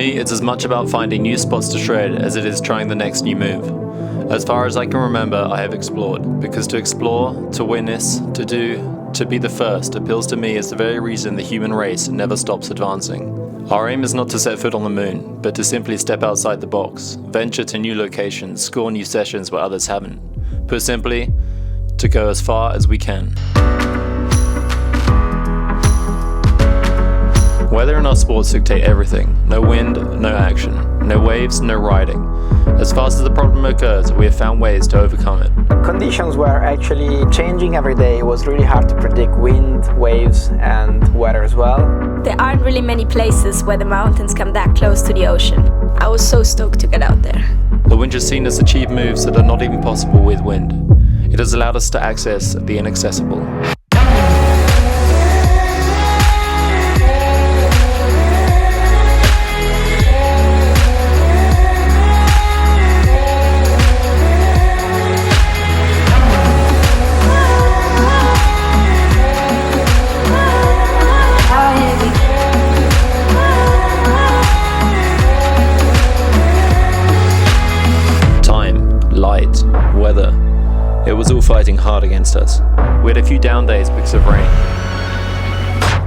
me, it's as much about finding new spots to shred as it is trying the next new move. As far as I can remember, I have explored, because to explore, to witness, to do, to be the first appeals to me as the very reason the human race never stops advancing. Our aim is not to set foot on the moon, but to simply step outside the box, venture to new locations, score new sessions where others haven't. Put simply, to go as far as we can. Weather in our sports dictate everything. No wind, no action. No waves, no riding. As fast as the problem occurs, we have found ways to overcome it. Conditions were actually changing every day. It was really hard to predict wind, waves and weather as well. There aren't really many places where the mountains come that close to the ocean. I was so stoked to get out there. The winch has seen us achieve moves that are not even possible with wind. It has allowed us to access the inaccessible. Weather. It was all fighting hard against us. We had a few down days because of rain.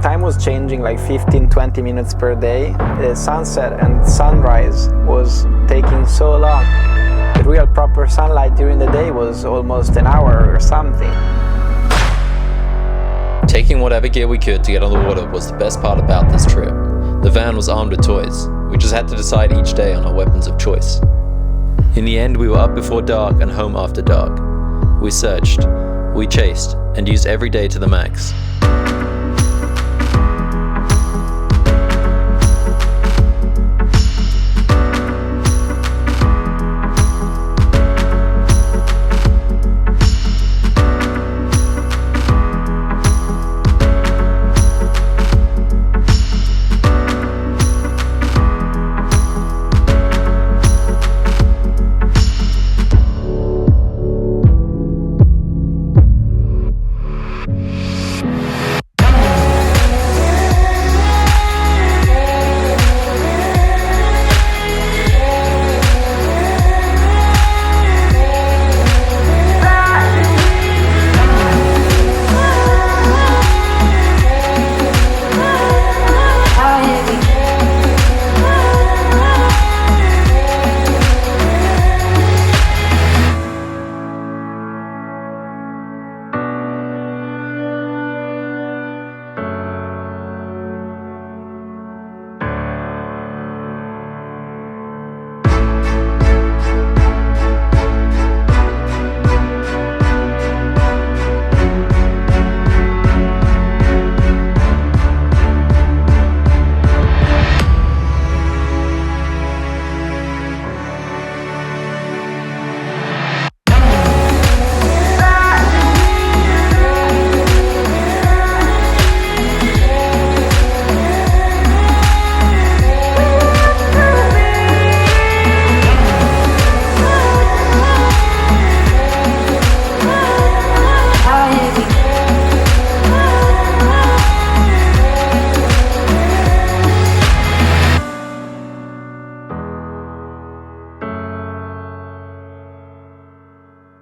Time was changing like 15-20 minutes per day. The sunset and sunrise was taking so long. The real proper sunlight during the day was almost an hour or something. Taking whatever gear we could to get on the water was the best part about this trip. The van was armed with toys. We just had to decide each day on our weapons of choice. In the end, we were up before dark and home after dark. We searched, we chased, and used every day to the max.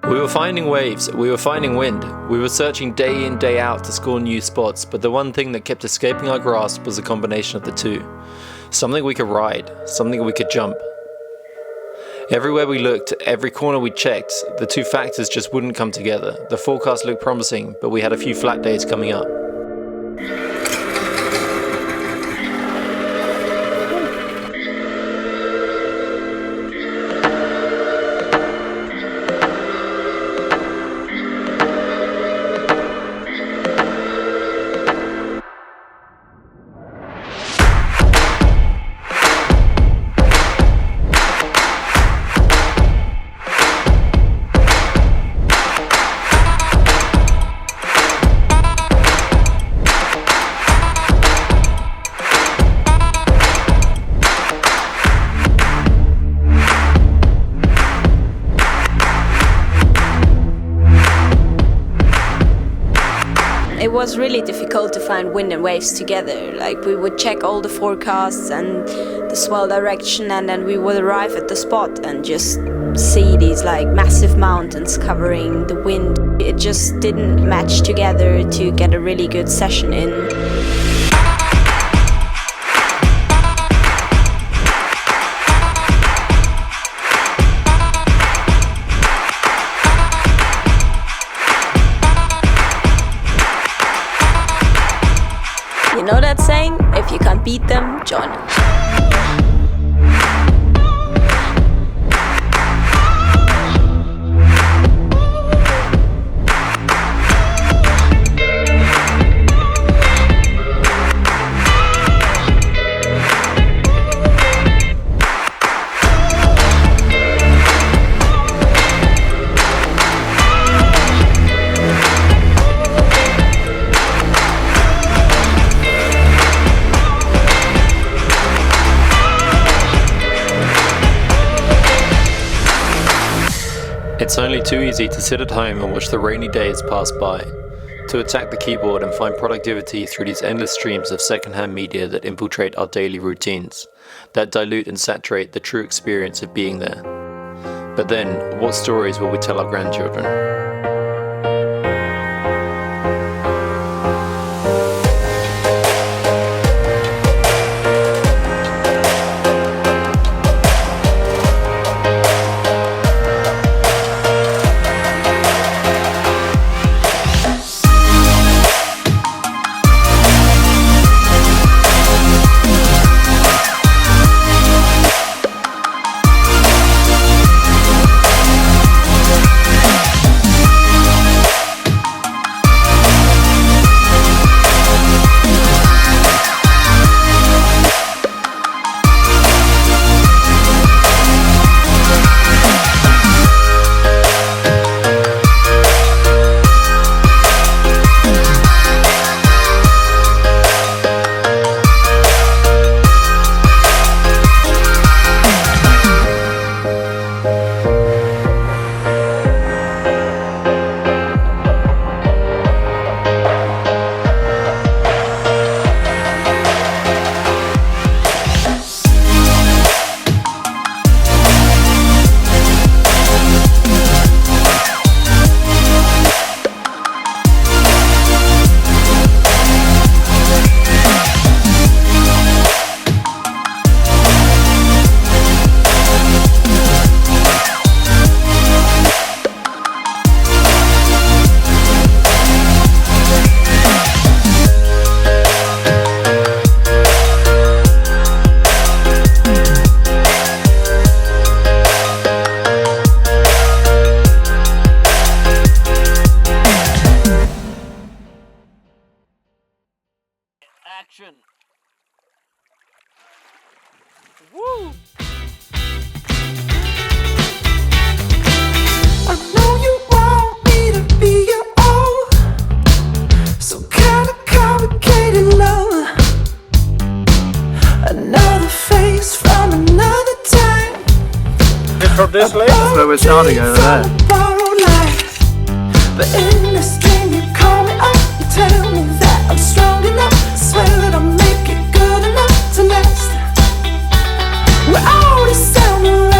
We were finding waves, we were finding wind, we were searching day in, day out to score new spots, but the one thing that kept escaping our grasp was a combination of the two. Something we could ride, something we could jump. Everywhere we looked, every corner we checked, the two factors just wouldn't come together. The forecast looked promising, but we had a few flat days coming up. It was really difficult to find wind and waves together. Like, we would check all the forecasts and the the swell direction, and then we would arrive at the spot and just see these like massive mountains covering the wind. It just didn't match together to get a really good session in. You know that saying? If you can't beat them, join them. It's only too easy to sit at home and watch the rainy days pass by, to attack the keyboard and find productivity through these endless streams of secondhand media that infiltrate our daily routines, that dilute and saturate the true experience of being there. But then, what stories will we tell our grandchildren? Action! Woo! I know you want me to be your own, so kinda complicated love. Another face from another time. From this lake? That's where we're starting over there. But in this dream you call me up, you tell me that I'm strong enough. I swear that I'll make it good enough to last. We're already somewhere